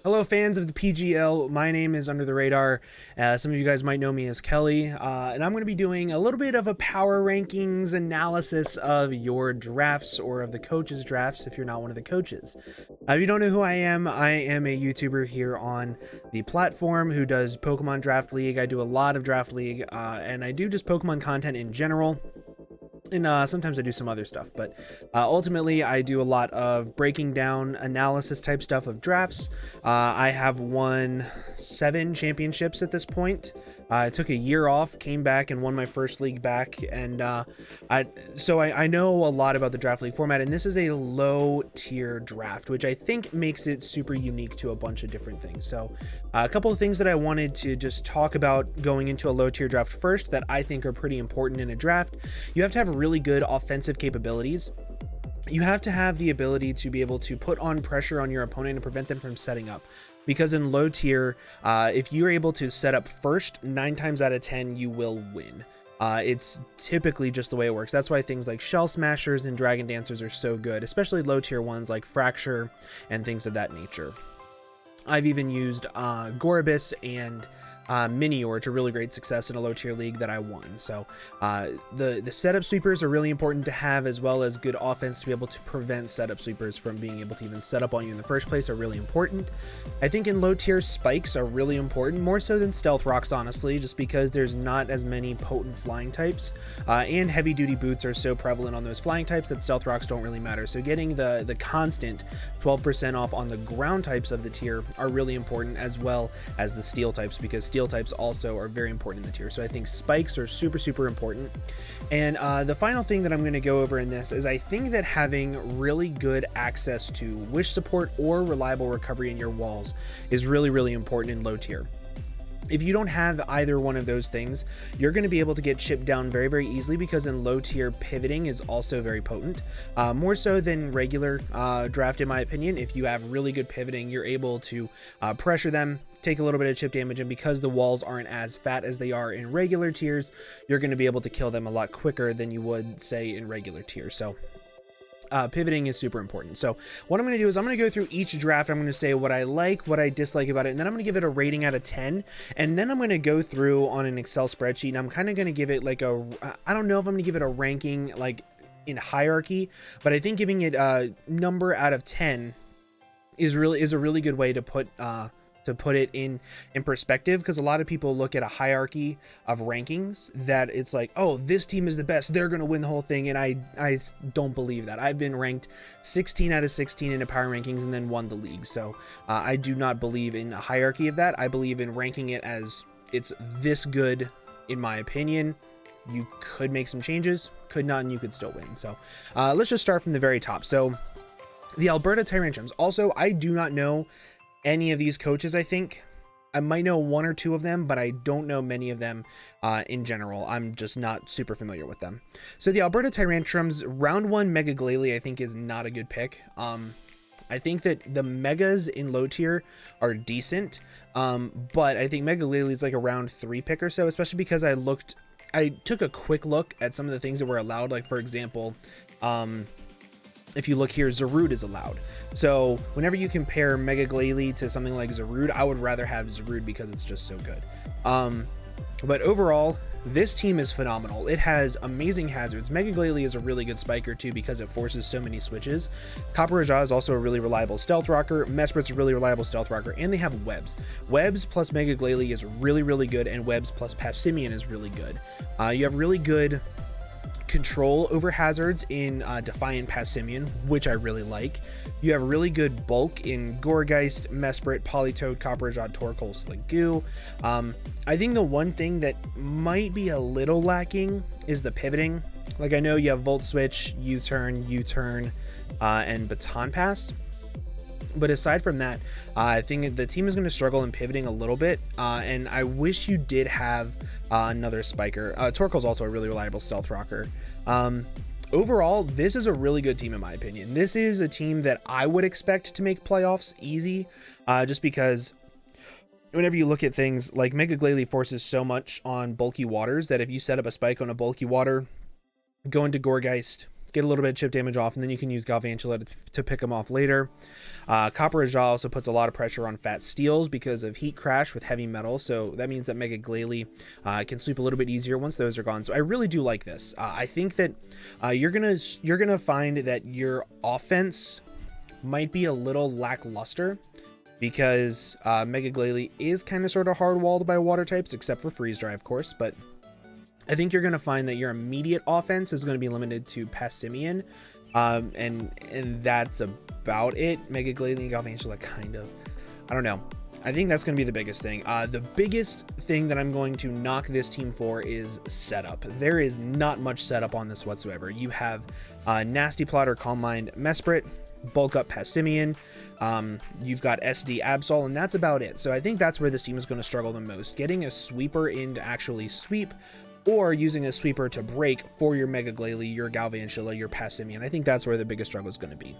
Hello, fans of the PGL. My name is Under the Radar. Some of you guys might know me as Kelly, and I'm going to be doing a little bit of a power rankings analysis of your drafts or of the coaches' drafts if you're not one of the coaches. If you don't know who I am a YouTuber here on the platform who does Pokemon Draft League. I do a lot of Draft League, and I do just Pokemon content in general. And sometimes I do some other stuff, but ultimately I do a lot of breaking down analysis type stuff of drafts. I have won 7 championships at this point. I took a year off, came back and won my first league back. And so I know a lot about the draft league format, and this is a low tier draft, which I think makes it super unique to a bunch of different things. So a couple of things that I wanted to just talk about going into a low tier draft first that I think are pretty important in a draft. You have to have really good offensive capabilities. You have to have the ability to be able to put on pressure on your opponent and prevent them from setting up. Because in low tier, if you're able to set up first, 9 times out of 10, you will win. It's typically just the way it works. That's why things like Shell Smashers and Dragon Dancers are so good, especially low tier ones like Fracture and things of that nature. I've even used Gorobus and Minior to really great success in a low tier league that I won. So the setup sweepers are really important to have, as well as good offense to be able to prevent setup sweepers from being able to even set up on you in the first place are really important. I think in low tier, spikes are really important, more so than stealth rocks, honestly, just because there's not as many potent flying types, and heavy duty boots are so prevalent on those flying types that stealth rocks don't really matter. So getting the constant 12% off on the ground types of the tier are really important, as well as the steel types, because steel types also are very important in the tier. So I think spikes are super important. And the final thing that I'm going to go over in this is I think that having really good access to wish support or reliable recovery in your walls is really important in low tier. If you don't have either one of those things, you're going to be able to get chipped down very easily, because in low tier, pivoting is also very potent, more so than regular draft in my opinion. If you have really good pivoting, you're able to pressure them, take a little bit of chip damage, and because the walls aren't as fat as they are in regular tiers, you're going to be able to kill them a lot quicker than you would, say, in regular tiers. So pivoting is super important. So what I'm going to do is I'm going to go through each draft. I'm going to say what I like, what I dislike about it, and then I'm going to give it a rating out of 10. And then I'm going to go through on an Excel spreadsheet, and I'm kind of going to give it like I don't know if I'm going to give it a ranking like in hierarchy, but I think giving it a number out of 10 is a really good way to put it in perspective, because a lot of people look at a hierarchy of rankings that it's like, oh, this team is the best, they're gonna win the whole thing, and I don't believe that. I've been ranked 16 out of 16 in a power rankings and then won the league. So I do not believe in a hierarchy of that. I believe in ranking it as it's this good in my opinion. You could make some changes, could not, and you could still win. So let's just start from the very top. So the Alberta Tyrantrums. Also, I do not know any of these coaches. I think I might know 1 or 2 of them, but I don't know many of them in general. I'm just not super familiar with them. So the Alberta Tyrantrums, round 1 Mega Glalie, I think is not a good pick. I think that the megas in low tier are decent, but I think Mega Glalie is like a round 3 pick or so, especially because I took a quick look at some of the things that were allowed. Like, for example, if you look here, Zarude is allowed. So whenever you compare Mega Glalie to something like Zarude, I would rather have Zarude because it's just so good. But overall, this team is phenomenal. It has amazing hazards. Mega Glalie is a really good spiker too, because it forces so many switches. Copper Raja is also a really reliable stealth rocker. Mesprit's a really reliable stealth rocker, and they have webs. Webs plus Mega Glalie is really good, and webs plus Passimian is really good. You have really good control over hazards in Defiant Passimian, which I really like. You have really good bulk in Gourgeist, Mesprit, Politoed, Copperajah, Torkoal, Sliggoo. I think the one thing that might be a little lacking is the pivoting. Like, I know you have Volt Switch, U-Turn, and Baton Pass. But aside from that, I think the team is going to struggle in pivoting a little bit, and I wish you did have another spiker. Torkoal is also a really reliable stealth rocker. Overall, this is a really good team in my opinion. This is a team that I would expect to make playoffs easy, just because whenever you look at things like Mega Glalie forces so much on bulky waters that if you set up a spike on a bulky water, go into Gourgeist, get a little bit of chip damage off, and then you can use Galvantula to pick them off later. Copper Ajah also puts a lot of pressure on fat steels because of heat crash with heavy metal, so that means that Mega Glalie can sweep a little bit easier once those are gone. So I really do like this. I think that you're gonna find that your offense might be a little lackluster because Mega Glalie is kind of sort of hard-walled by water types, except for Freeze Dry, of course, but I think you're going to find that your immediate offense is going to be limited to Passimian, and that's about it. Mega Glalie and Galvantula kind of, I don't know. I think that's going to be the biggest thing. The biggest thing that I'm going to knock this team for is setup. There is not much setup on this whatsoever. You have Nasty Plotter, Calm Mind, Mesprit, Bulk Up Passimian, you've got SD Absol, and that's about it. So I think that's where this team is going to struggle the most. Getting a sweeper in to actually sweep, or using a sweeper to break for your Mega Glalie, your Galvantula, your Passimian. I think that's where the biggest struggle is going to be.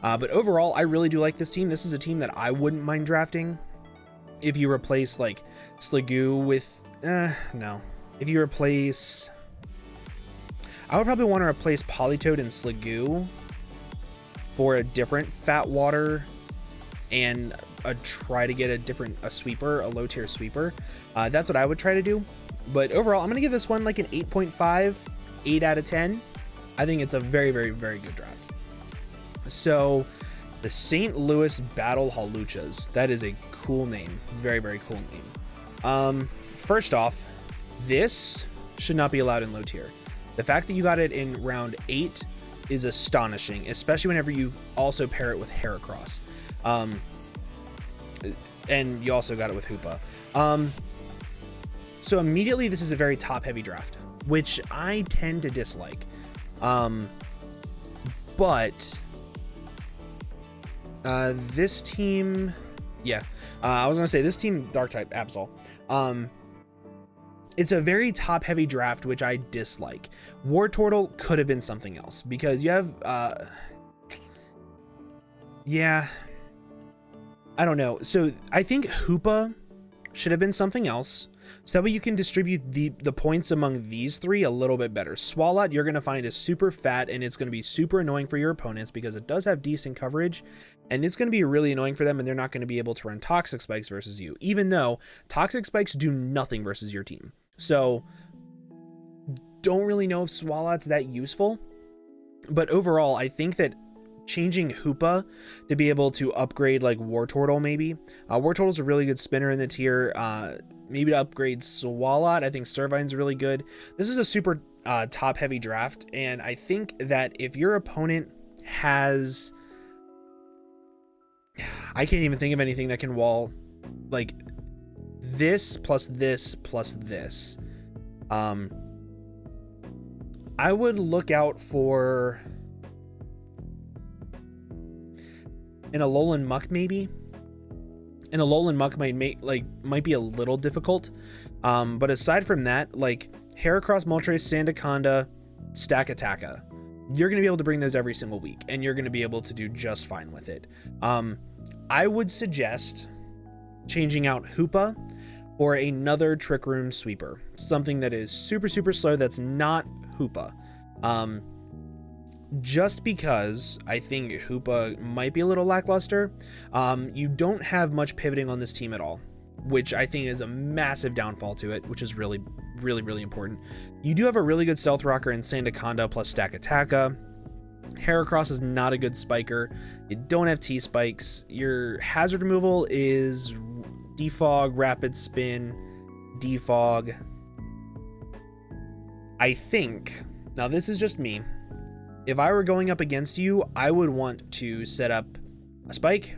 But overall, I really do like this team. This is a team that I wouldn't mind drafting if you replace like Sliggoo with no. If you replace, I would probably want to replace Politoed and Sliggoo for a different fat water and try to get a sweeper, a low tier sweeper. That's what I would try to do. But overall, I'm going to give this one like an 8.5, 8 out of 10. I think it's a very, very, very good draft. So the St. Louis Battle Hallucas. That is a cool name. Very, very cool name. First off, this should not be allowed in low tier. The fact that you got it in round 8 is astonishing, especially whenever you also pair it with Heracross. And you also got it with Hoopa. So immediately this is a very top heavy draft, which I tend to dislike. But this team, yeah, I was gonna say this team Dark type Absol. It's a very top heavy draft, which I dislike. Wartortle could have been something else because you have, yeah, I don't know. So I think Hoopa should have been something else, so that way you can distribute the points among these three a little bit better. Swalot, you're going to find is super fat, and it's going to be super annoying for your opponents because it does have decent coverage, and it's going to be really annoying for them, and they're not going to be able to run Toxic Spikes versus you, even though Toxic Spikes do nothing versus your team. So don't really know if Swalot's that useful, but overall, I think that changing Hoopa to be able to upgrade like Wartortle, maybe. Wartortle's a really good spinner in the tier. Maybe to upgrade Swalot. I think Servine's really good. This is a super top heavy draft, and I think that if your opponent has, I can't even think of anything that can wall like this plus this plus this. I would look out for an Alolan Muck maybe. And Alolan Muck might be a little difficult. But aside from that, like Heracross, Moltres, Sandaconda, Stakataka, you're going to be able to bring those every single week, and you're going to be able to do just fine with it. I would suggest changing out Hoopa for another Trick Room Sweeper. Something that is super, super slow that's not Hoopa. Just because I think Hoopa might be a little lackluster. You don't have much pivoting on this team at all, which I think is a massive downfall to it, which is really, really, really important. You do have a really good Stealth Rocker in Sandaconda plus Stakataka. Heracross is not a good spiker. You don't have T-Spikes. Your hazard removal is Defog, Rapid Spin, Defog. I think, now this is just me, if I were going up against you, I would want to set up a Spike,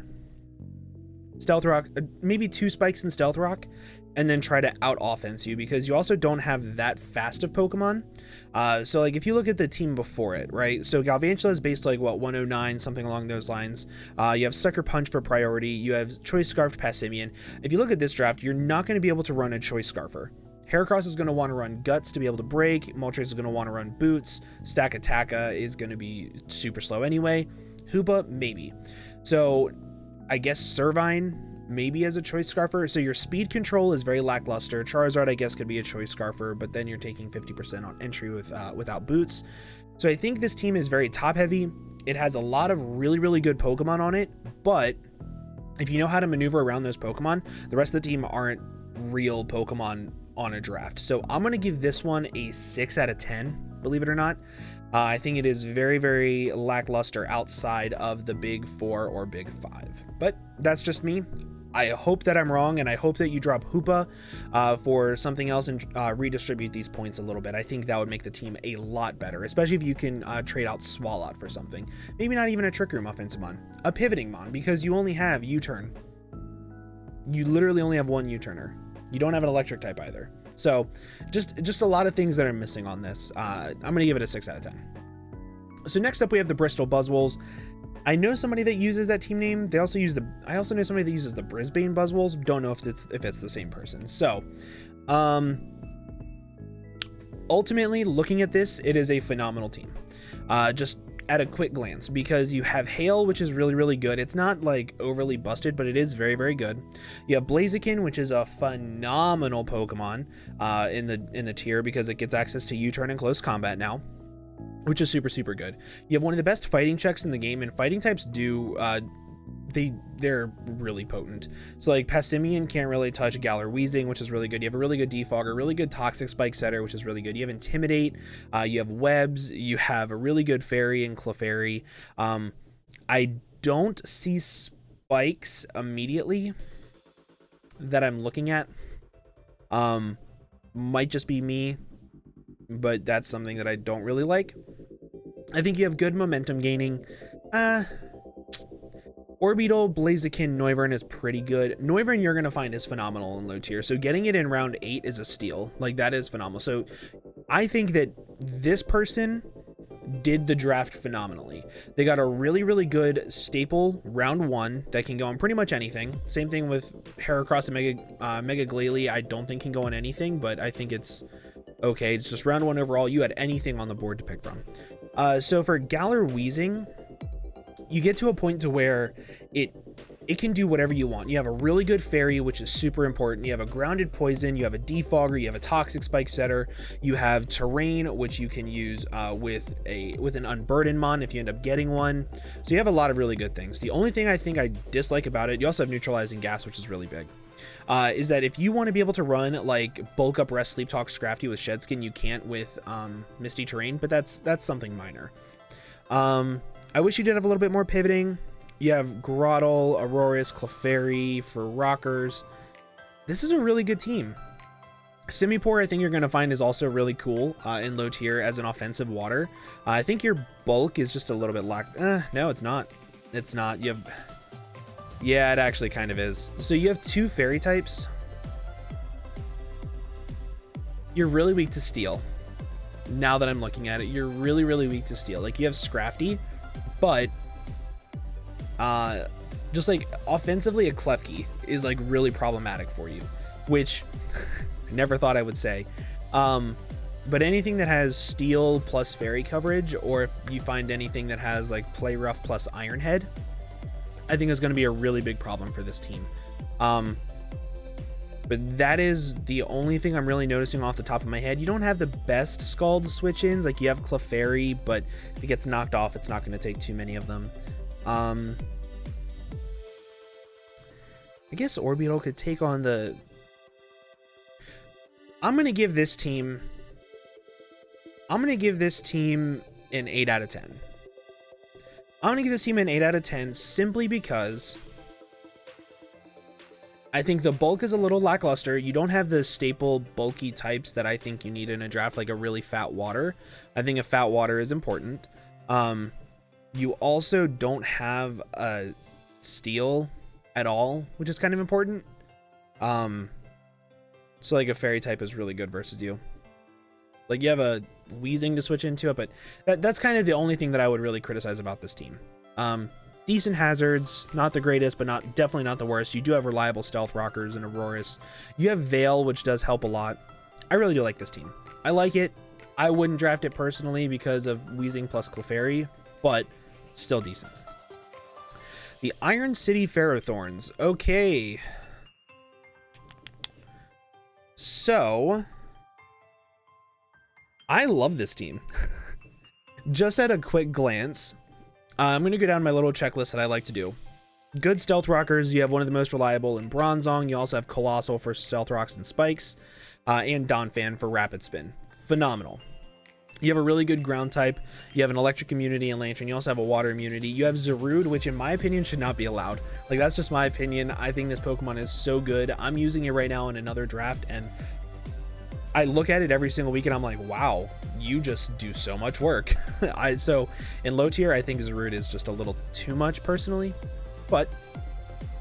Stealth Rock, maybe 2 Spikes in Stealth Rock, and then try to out-offense you, because you also don't have that fast of Pokemon. So, like, if you look at the team before it, right? So, Galvantula is based, like, what, 109, something along those lines. You have Sucker Punch for priority. You have Choice Scarfed Passimian. If you look at this draft, you're not going to be able to run a Choice Scarfer. Heracross is going to want to run Guts to be able to break. Moltres is going to want to run Boots. Stakataka is going to be super slow anyway. Hoopa, maybe. So, I guess Servine, maybe as a Choice Scarfer. So your speed control is very lackluster. Charizard, I guess, could be a Choice Scarfer, but then you're taking 50% on entry without Boots. So I think this team is very top heavy. It has a lot of really, really good Pokemon on it, but if you know how to maneuver around those Pokemon, the rest of the team aren't real Pokemon on a draft. So I'm going to give this one a 6 out of 10, believe it or not. I think it is very, very lackluster outside of the big 4 or big 5, but that's just me. I hope that I'm wrong, and I hope that you drop Hoopa for something else and redistribute these points a little bit. I think that would make the team a lot better, especially if you can trade out Swalot for something. Maybe not even a Trick Room offensive Mon, a Pivoting Mon, because you only have U-Turn. You literally only have one U-Turner. You don't have an electric type either. So just a lot of things that are missing on this. I'm going to give it a 6 out of 10. So next up we have the Bristol Buzzwoles. I know somebody that uses that team name. They also use I also know somebody that uses the Brisbane Buzzwoles. Don't know if it's the same person. So, ultimately, looking at this, it is a phenomenal team. Just at a quick glance, because you have Hail, which is really, really good. It's not like overly busted, but it is very, very good. You have Blaziken, which is a phenomenal Pokemon in the tier because it gets access to U-Turn in close combat now, which is super, super good. You have one of the best fighting checks in the game, and fighting types do they're really potent. So like Passimian can't really touch Galar Weezing, which is really good. You have a really good Defogger, really good Toxic Spike Setter, which is really good. You have Intimidate, you have Webs, you have a really good Fairy and Clefairy. I don't see spikes immediately that I'm looking at. Might just be me, but that's something that I don't really like. I think you have good momentum gaining. Orbeetle, Blaziken, Noivern is pretty good. Noivern you're going to find is phenomenal in low tier, so getting it in round 8 is a steal. Like, that is phenomenal. So I think that this person did the draft phenomenally. They got a really, really good staple round 1 that can go on pretty much anything. Same thing with Heracross and Mega Glalie. I don't think can go on anything, but I think it's okay. It's just round 1 overall. You had anything on the board to pick from. So for Galar Weezing, you get to a point to where it can do whatever you want. You have a really good Fairy, which is super important. You have a Grounded Poison, you have a Defogger, you have a Toxic Spike Setter, you have Terrain, which you can use with an Unburdened Mon if you end up getting one. So you have a lot of really good things. The only thing I think I dislike about it, you also have Neutralizing Gas, which is really big, is that if you want to be able to run like Bulk Up, Rest, Sleep Talk, Scrafty with Shed Skin, you can't with Misty Terrain, but that's something minor. I wish you did have a little bit more pivoting. You have Grotle, Aurorus, Clefairy for Rockers. This is a really good team. Simipour, I think you're going to find is also really cool in low tier as an offensive water. I think your bulk is just a little bit no, it's not. It's not. You have... Yeah, it actually kind of is. So you have 2 fairy types. You're really weak to steel. Now that I'm looking at it, you're really, really weak to steel. Like, you have Scrafty, but just like offensively, a Klefki is like really problematic for you, which I never thought I would say. But anything that has steel plus fairy coverage, or if you find anything that has like Play Rough plus Iron Head, I think is going to be a really big problem for this team. But that is the only thing I'm really noticing off the top of my head. You don't have the best Scald switch-ins. Like, you have Clefairy, but if it gets knocked off, it's not going to take too many of them. I guess Orbeetle could take on the... I'm going to give this team an 8 out of 10. I'm going to give this team an 8 out of 10 simply because I think the bulk is a little lackluster. You don't have the staple bulky types that I think you need in a draft, like a really fat water. I think a fat water is important. You also don't have a steel at all, which is kind of important. So like a fairy type is really good versus you. Like, you have a Weezing to switch into it, but that's kind of the only thing that I would really criticize about this team. Decent hazards, not the greatest, but definitely not the worst. You do have reliable Stealth Rockers and Aurorus. You have Veil, which does help a lot. I really do like this team. I like it. I wouldn't draft it personally because of Weezing plus Clefairy, but still decent. The Iron City Ferrothorns. Okay. So, I love this team. just at a quick glance, I'm going to go down my little checklist that I like to do. Good stealth rockers, you have one of the most reliable in Bronzong. You also have Colossal for stealth rocks and spikes, and Donphan for rapid spin. Phenomenal. You have a really good ground type. You have an electric immunity and Lantern. You also have a water immunity. You have Zarude, which in my opinion should not be allowed. Like, that's just my opinion. I think this Pokemon is so good. I'm using it right now in another draft, and I look at it every single week and I'm like, wow, you just do so much work. So in low tier, I think Zarude is just a little too much personally, but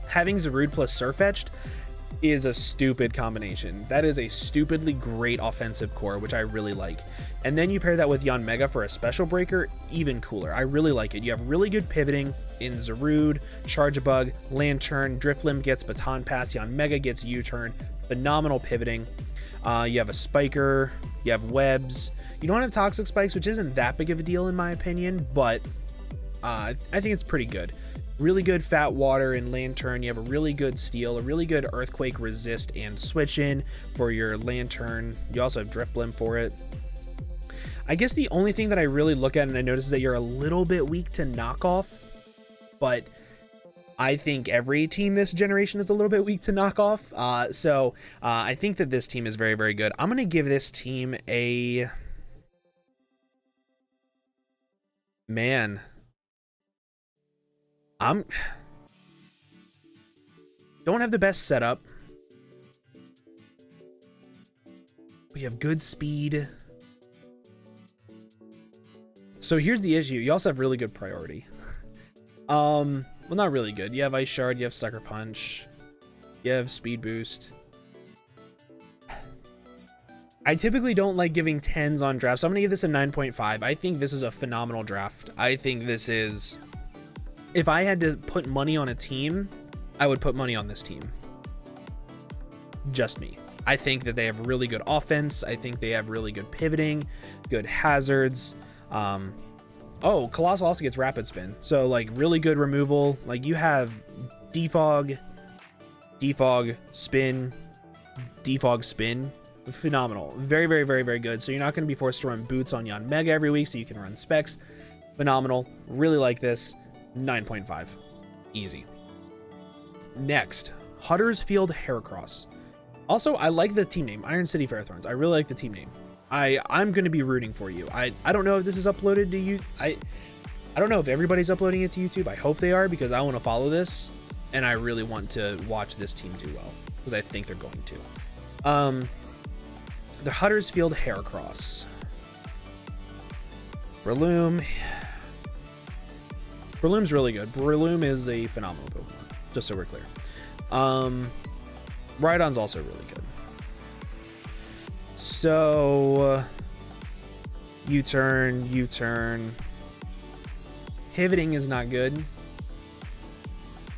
having Zarude plus Surfetched is a stupid combination. That is a stupidly great offensive core, which I really like. And then you pair that with Yanmega for a special breaker, even cooler. I really like it. You have really good pivoting in Zarude, Charge-a-Bug, Lantern, Drifblim gets Baton Pass, Yanmega gets U-Turn, phenomenal pivoting. You have a Spiker, you have Webs. You don't have Toxic Spikes, which isn't that big of a deal in my opinion, but I think it's pretty good. Really good Fat Water and Lantern. You have a really good Steel, a really good Earthquake Resist and Switch in for your Lantern. You also have Drifblim for it. I guess the only thing that I really look at and I notice is that you're a little bit weak to Knockoff, but I think every team this generation is a little bit weak to Knockoff. So I think that this team is very, very good. I'm going to give this team a... Man... don't have the best setup. We have good speed. So here's the issue. You also have really good priority. Well, not really good. You have Ice Shard, you have Sucker Punch, you have Speed Boost. I typically don't like giving 10s on drafts, so I'm gonna give this a 9.5. I think this is a phenomenal draft. I think this is... If I had to put money on a team, I would put money on this team. Just me. I think that they have really good offense. I think they have really good pivoting, good hazards. Oh, Colossal also gets Rapid Spin. So, like, really good removal. Like, you have Defog, Spin, Defog, Spin. Phenomenal. Very, very, very, very good. So you're not going to be forced to run Boots on Yanmega every week, so you can run Specs. Phenomenal. Really like this. 9.5. Easy. Next, Huddersfield Heracross. Also, I like the team name, Iron City Pharaohs. I really like the team name. I'm going to be rooting for you. I don't know if this is uploaded to you. I don't know if everybody's uploading it to YouTube. I hope they are, because I want to follow this and I really want to watch this team do well, because I think they're going to. The Huddersfield Heracross. Breloom. Breloom's really good. Breloom is a phenomenal Pokemon, just so we're clear. Rhydon's also really good. So, U-turn. Pivoting is not good.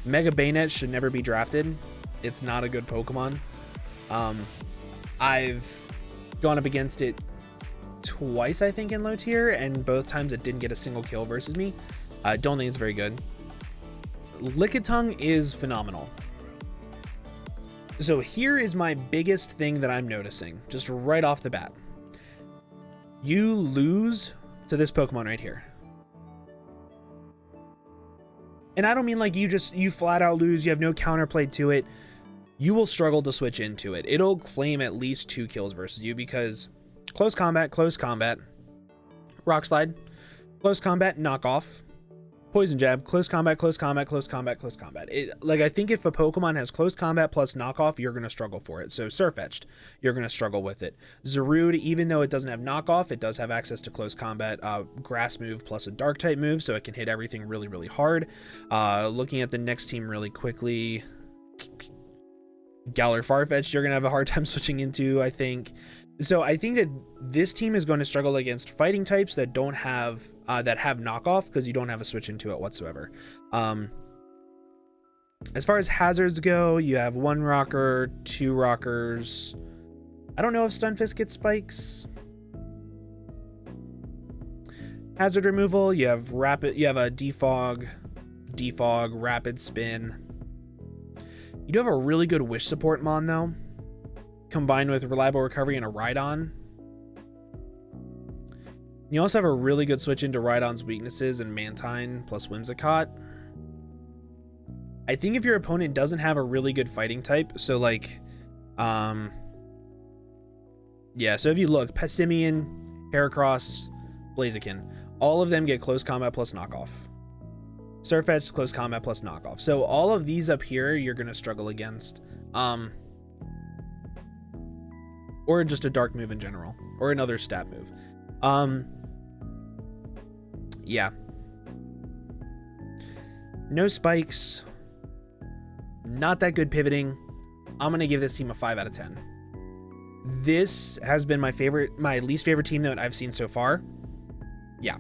Mega Bayonet should never be drafted. It's not a good Pokemon. I've gone up against it twice, I think, in low tier, and both times it didn't get a single kill versus me. I don't think it's very good. Lickitung is phenomenal. So here is my biggest thing that I'm noticing, just right off the bat. You lose to this Pokemon right here. And I don't mean like you flat out lose, you have no counterplay to it. You will struggle to switch into it. It'll claim at least 2 kills versus you, because close combat, Rock Slide, close combat, knockoff, Poison Jab, close combat. Like, I think if a Pokemon has close combat plus knockoff, you're going to struggle for it. So Surfetched, you're going to struggle with it. Zarude, even though it doesn't have knockoff, it does have access to close combat, grass move plus a dark type move, so it can hit everything really, really hard. Looking at the next team really quickly, Galar Farfetch'd, you're going to have a hard time switching into, I think. So I think that this team is going to struggle against fighting types that don't have that have knockoff, because you don't have a switch into it whatsoever. As far as hazards go, you have 1 rocker, 2 rockers. I don't know if Stunfisk gets spikes. Hazard removal, you have a defog, rapid spin. You do have a really good wish support mon though, combined with reliable recovery and a Rhydon. You also have a really good switch into Rhydon's weaknesses and Mantine plus Whimsicott. I think if your opponent doesn't have a really good fighting type, so like, yeah, so if you look, Passimian, Heracross, Blaziken, all of them get close combat plus knockoff. Surfetch, close combat plus knockoff. So all of these up here, you're going to struggle against. Or just a dark move in general, or another stat move. Yeah. No spikes. Not that good pivoting. I'm going to give this team a 5 out of 10. This has been my least favorite team that I've seen so far. Yeah.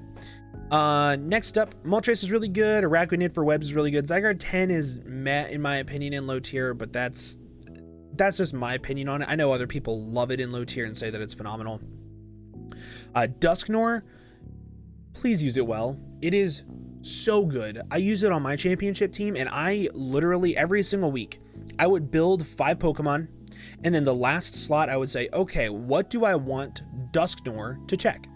Next up, Moltres is really good. Araquanid for webs is really good. Zygarde 10 is meh, in my opinion, in low tier, but that's just my opinion on it. I know other people love it in low tier and say that it's phenomenal. Dusknoir, please use it well. It is so good. I use it on my championship team, and I literally every single week I would build 5 Pokemon, and then the last slot I would say, okay, what do I want Dusknoir to check?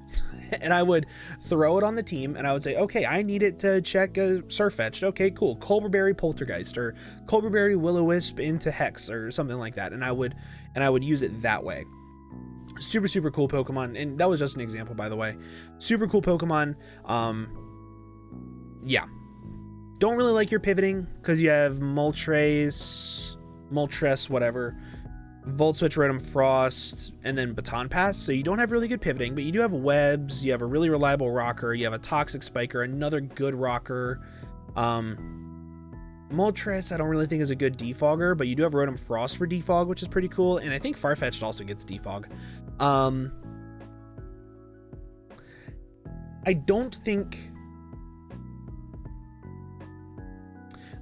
And I would throw it on the team, and I would say, okay, I need it to check a Surfetched. Okay, cool. Colberberry Poltergeist, or Colberberry Will-O-Wisp into Hex, or something like that. And I would use it that way. Super, super cool Pokemon. And that was just an example, by the way. Super cool Pokemon. Yeah. Don't really like your pivoting, because you have Moltres, whatever. Volt Switch, Rotom, Frost, and then Baton Pass. So you don't have really good pivoting, but you do have webs. You have a really reliable rocker. You have a toxic spiker, another good rocker. Moltres, I don't really think is a good defogger, but you do have Rotom Frost for defog, which is pretty cool. And I think Farfetch'd also gets defog. I don't think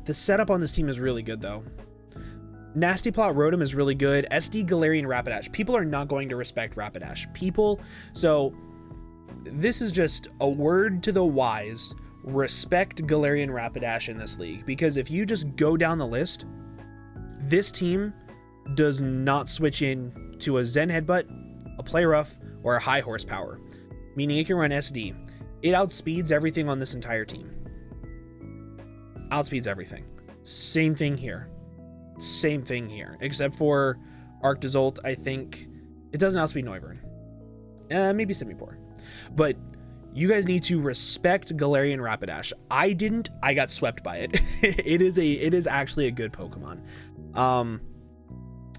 the setup on this team is really good, though. Nasty Plot Rotom is really good. SD Galarian Rapidash. People are not going to respect Rapidash. So this is just a word to the wise. Respect Galarian Rapidash in this league. Because if you just go down the list, this team does not switch in to a Zen Headbutt, a Play Rough, or a High Horsepower. Meaning it can run SD. It outspeeds everything on this entire team. Outspeeds everything. Same thing here. Same thing here, except for Arctozolt. I think it doesn't outspeed Noivern. Maybe Simipour. But you guys need to respect Galarian Rapidash. I didn't. I got swept by it. It is actually a good Pokemon.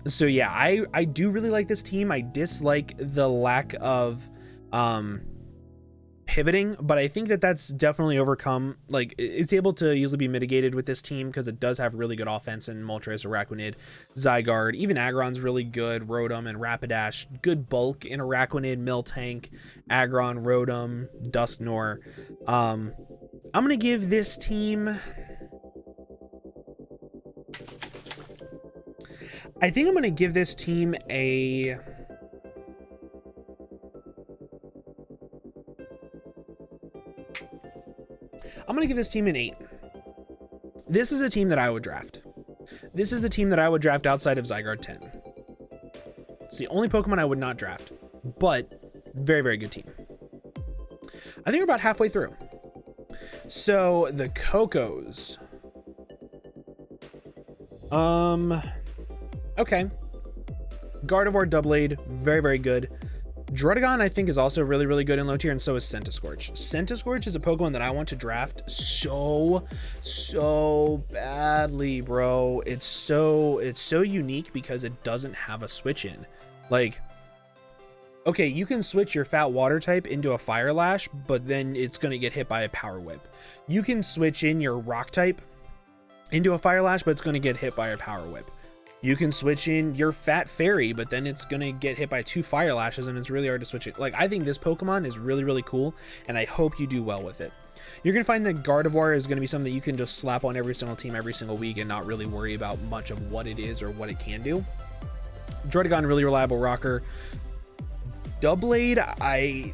So yeah, I do really like this team. I dislike the lack of pivoting, but I think that that's definitely overcome. Like, it's able to easily be mitigated with this team because it does have really good offense in Moltres, Araquanid, Zygarde. Even Aggron's really good. Rotom and Rapidash. Good bulk in Araquanid, Miltank, Aggron, Rotom, Dusknoir. I'm going to give this team... I think I'm going to give this team a... I'm going to give this team an 8. This is a team that I would draft. This is a team that I would draft outside of Zygarde 10. It's the only Pokemon I would not draft, but very, very good team. I think we're about halfway through. So the Cocos. Okay. Gardevoir, Doublade, very, very good. Druddigon, I think, is also really, really good in low tier, and so is Centiskorch. Centiskorch is a Pokemon that I want to draft so badly, bro. It's so unique because it doesn't have a switch in. Like, okay, you can switch your Fat Water type into a Fire Lash, but then it's going to get hit by a Power Whip. You can switch in your Rock type into a Fire Lash, but it's going to get hit by a Power Whip. You can switch in your Fat Fairy, but then it's going to get hit by 2 Fire Lashes, and it's really hard to switch it. Like, I think this Pokemon is really, really cool, and I hope you do well with it. You're going to find that Gardevoir is going to be something that you can just slap on every single team every single week and not really worry about much of what it is or what it can do. Druddigon, really reliable rocker. Doublade, I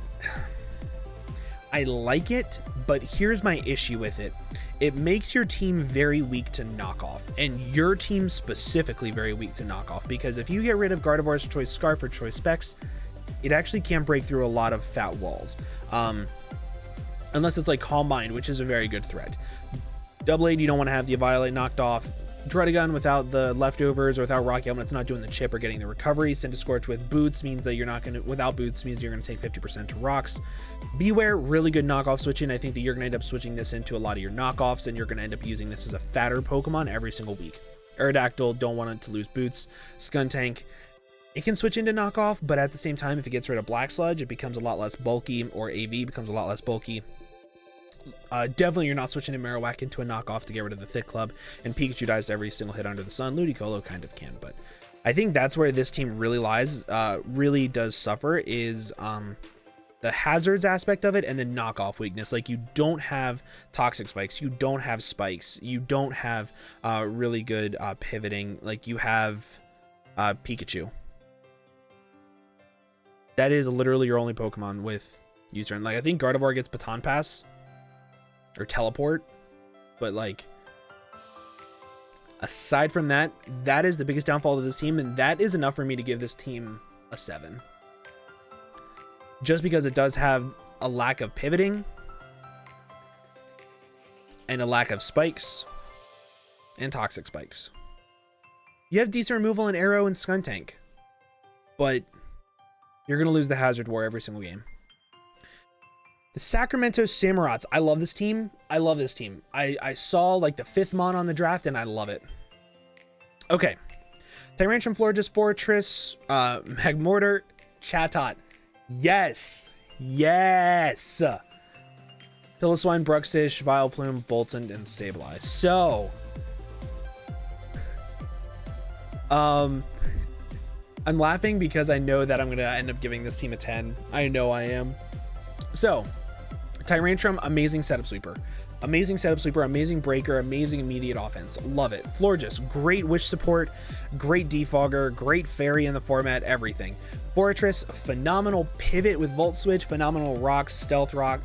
like it, but here's my issue with it. It makes your team very weak to knockoff, and your team specifically very weak to knockoff, because if you get rid of Gardevoir's Choice Scarf or Choice Specs, it actually can't break through a lot of fat walls. Unless it's like Calm Mind, which is a very good threat. Double Aid, you don't want to have the Violate knocked off. Dredagon without the leftovers or without Rocky Helmet, it's not doing the chip or getting the recovery. Centiscorch with boots means that you're not going to, without boots means you're going to take 50% to rocks. Beware, really good knockoff switching. I think that you're going to end up switching this into a lot of your knockoffs, and you're going to end up using this as a fatter Pokemon every single week. Aerodactyl, don't want it to lose boots. Skuntank, it can switch into knockoff, but at the same time, if it gets rid of Black Sludge, it becomes a lot less bulky, or AV becomes a lot less bulky. Definitely you're not switching a Marowak into a knockoff to get rid of the Thick Club, and Pikachu dies to every single hit under the sun. Ludicolo kind of can, but I think that's where this team really lies, really does suffer, is the hazards aspect of it and the knockoff weakness. Like, you don't have Toxic Spikes, you don't have Spikes, you don't have really good pivoting. Like, you have Pikachu. That is literally your only Pokemon with U-turn. Like, I think Gardevoir gets Baton Pass or Teleport, but like, aside from that, that is the biggest downfall of this team, and that is enough for me to give this team a 7. Just because it does have a lack of pivoting and a lack of spikes and toxic spikes. You have decent removal in Arrow and Skuntank, but you're going to lose the Hazard War every single game. The Sacramento Samarats. I love this team. I love this team. I saw like the 5th Mon on the draft, and I love it. Okay. Tyrantrum, Florges, Fortress, Magmortar, Chatot. Yes. Yes. Piloswine, Bruxish, Vileplume, Boltund, and Sableye. So, I'm laughing because I know that I'm going to end up giving this team a 10. I know I am. So, Tyrantrum, amazing setup sweeper. Amazing setup sweeper, amazing breaker, amazing immediate offense. Love it. Florges, great wish support, great defogger, great fairy in the format, everything. Fortress, phenomenal pivot with Volt Switch, phenomenal rocks, stealth rock,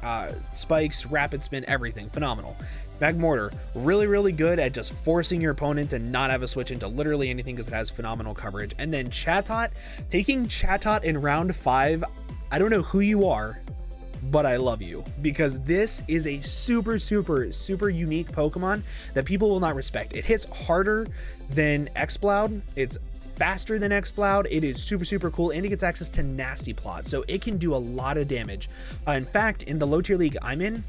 spikes, rapid spin, everything. Phenomenal. Magmortar, really, really good at just forcing your opponent to not have a switch into literally anything because it has phenomenal coverage. And then Chatot, taking Chatot in round 5, I don't know who you are, but I love you, because this is a super, super, super unique Pokemon that people will not respect. It hits harder than Exploud. It's faster than Exploud. It is super, super cool, and it gets access to Nasty Plot, so it can do a lot of damage. In fact, in the low tier league I'm in,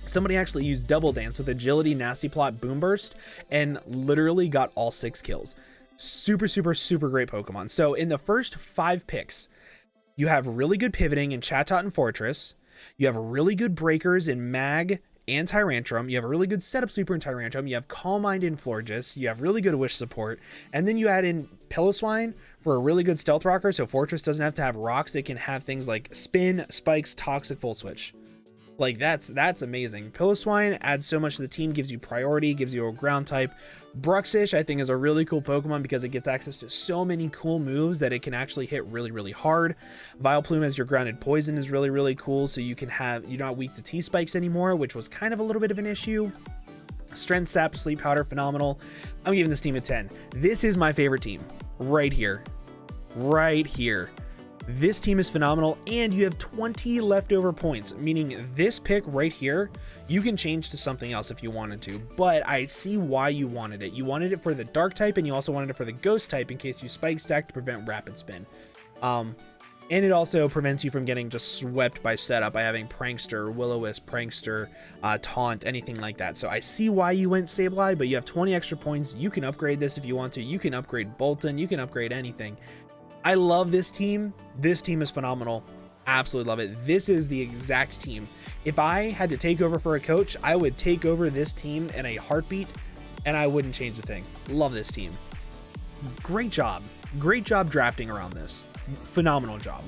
somebody actually used Double Dance with Agility, Nasty Plot, Boom Burst, and literally got all 6 kills. Super, super, super great Pokemon. So in the first 5 picks, you have really good pivoting in Chatot and Fortress. You have really good breakers in Mag and Tyrantrum. You have a really good setup sweeper in Tyrantrum. You have Calm Mind in Florges. You have really good wish support. And then you add in Piloswine for a really good stealth rocker. So Fortress doesn't have to have rocks. It can have things like spin, spikes, toxic, full switch. Like, that's amazing. Piloswine adds so much to the team, gives you priority, gives you a ground type. Bruxish, I think, is a really cool Pokemon because it gets access to so many cool moves that it can actually hit really, really hard. Vileplume as your grounded poison is really, really cool, so you can have, you're not weak to T-Spikes anymore, which was kind of a little bit of an issue. Strength Sap, Sleep Powder, phenomenal. I'm giving this team a 10. This is my favorite team. Right here. Right here. This team is phenomenal, and you have 20 leftover points, meaning this pick right here, you can change to something else if you wanted to, but I see why you wanted it. You wanted it for the dark type, and you also wanted it for the ghost type in case you spike stack to prevent rapid spin. And it also prevents you from getting just swept by setup by having Prankster, Will-O-Wisp, Prankster, Taunt, anything like that. So I see why you went Sableye, but you have 20 extra points. You can upgrade this if you want to. You can upgrade Boltund. You can upgrade anything. I love this team. This team is phenomenal. Absolutely love it. This is the exact team. If I had to take over for a coach, I would take over this team in a heartbeat, and I wouldn't change a thing. Love this team. Great job. Great job drafting around this. Phenomenal job.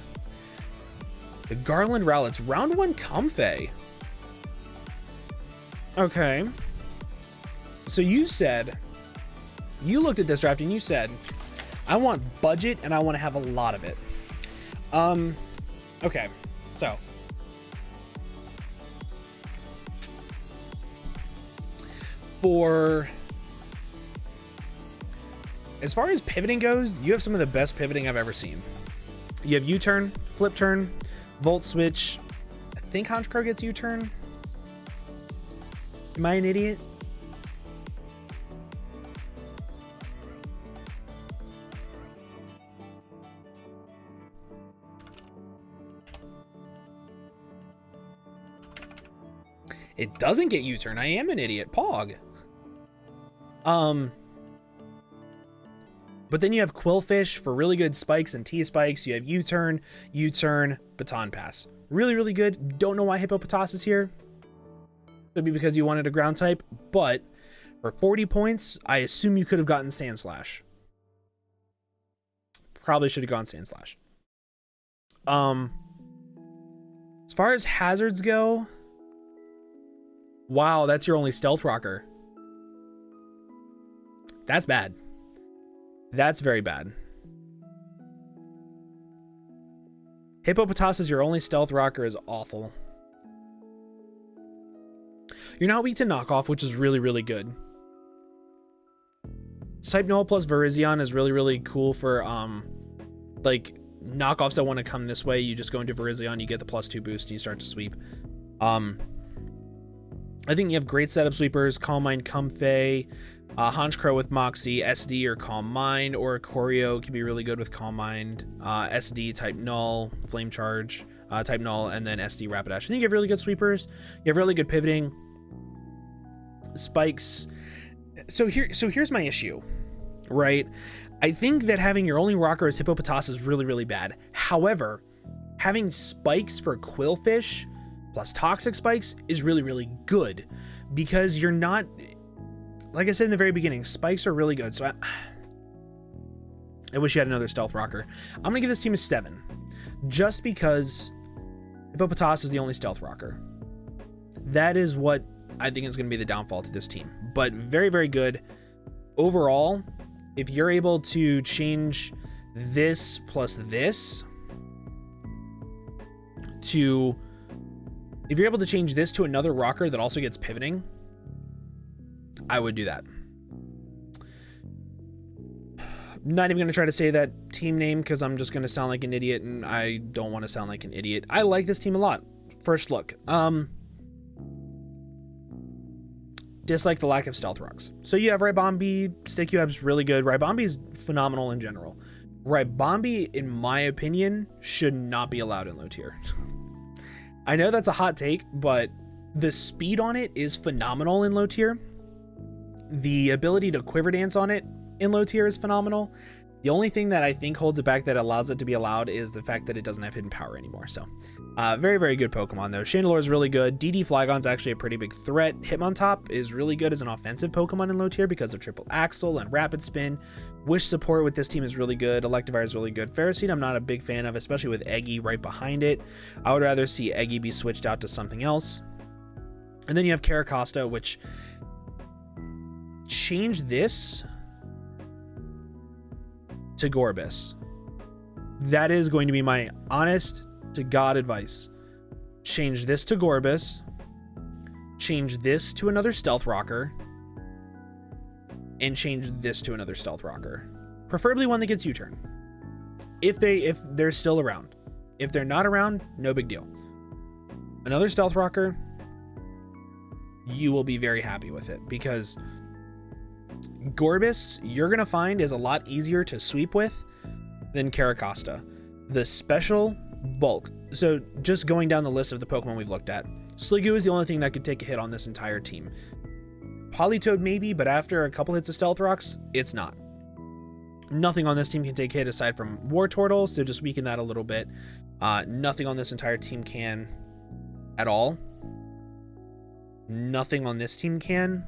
The Garland Rowlets, round 1 Comfey. Okay. So you said, you looked at this draft and you said, I want budget and I want to have a lot of it. Okay, so for as far as pivoting goes, you have some of the best pivoting I've ever seen. You have U-turn, flip turn, volt switch. I think Honchkrow gets U-turn. Am I an idiot? It doesn't get U-turn. I am an idiot. Pog. But then you have Quillfish for really good spikes and T-spikes. You have U-turn, U-turn, Baton Pass. Really, really good. Don't know why Hippopotas is here. Could be because you wanted a ground type, but for 40 points, I assume you could have gotten Sand Slash. Probably should have gone Sand Slash. As far as hazards go, wow, that's your only Stealth Rocker. That's bad. That's very bad. Hippopotas is your only Stealth Rocker is awful. You're not weak to knockoff, which is really, really good. Type Null plus Virizion is really, really cool for like knockoffs that want to come this way. You just go into Virizion, you get the +2 boost, and you start to sweep. I think you have great setup sweepers, Calm Mind, Comfey, Honchkrow with Moxie, SD or Calm Mind, or Choreo can be really good with Calm Mind, SD, Type Null, Flame Charge, Type Null, and then SD Rapidash. I think you have really good sweepers. You have really good pivoting. Spikes. So here's my issue, right? I think that having your only rocker as Hippopotas is really, really bad. However, having spikes for Quillfish plus toxic spikes is really, really good because you're not, like I said in the very beginning, spikes are really good. So I wish you had another stealth rocker. I'm gonna give this team a 7 just because Hippopotas is the only stealth rocker. That is what I think is going to be the downfall to this team, but very, very good overall. If you're able to change this plus this to, if you're able to change this to another rocker that also gets pivoting, I would do that. Not even going to try to say that team name because I'm just going to sound like an idiot, and I don't want to sound like an idiot. I like this team a lot. First look. Dislike the lack of stealth rocks. So you have Ribombee, Sticky-Web's really good. Ribombee is phenomenal in general. Ribombee, in my opinion, should not be allowed in low tier. I know that's a hot take, but the speed on it is phenomenal in low tier. The ability to quiver dance on it in low tier is phenomenal. The only thing that I think holds it back that allows it to be allowed is the fact that it doesn't have hidden power anymore. So very, very good Pokemon though. Chandelure is really good. DD Flygon's actually a pretty big threat. Hitmontop is really good as an offensive Pokemon in low tier because of Triple Axle and Rapid Spin. Wish support with this team is really good. Electivire is really good. Ferrocene I'm not a big fan of, especially with Eggy right behind it. I would rather see Eggy be switched out to something else. And then you have Caracosta, which change this to Gorbis. That is going to be my honest to God advice. Change this to Gorbis. Change this to another stealth rocker. And change this to another stealth rocker. Preferably one that gets U-turn. If they're still around. If they're not around, no big deal. Another stealth rocker, you will be very happy with it because Gorbis, you're going to find, is a lot easier to sweep with than Caracosta. The special bulk. So just going down the list of the Pokemon we've looked at, Sliggoo is the only thing that could take a hit on this entire team. Politoed maybe, but after a couple hits of Stealth Rocks, it's not. Nothing on this team can take hit aside from Wartortle, so just weaken that a little bit. Nothing on this entire team can at all. Nothing on this team can.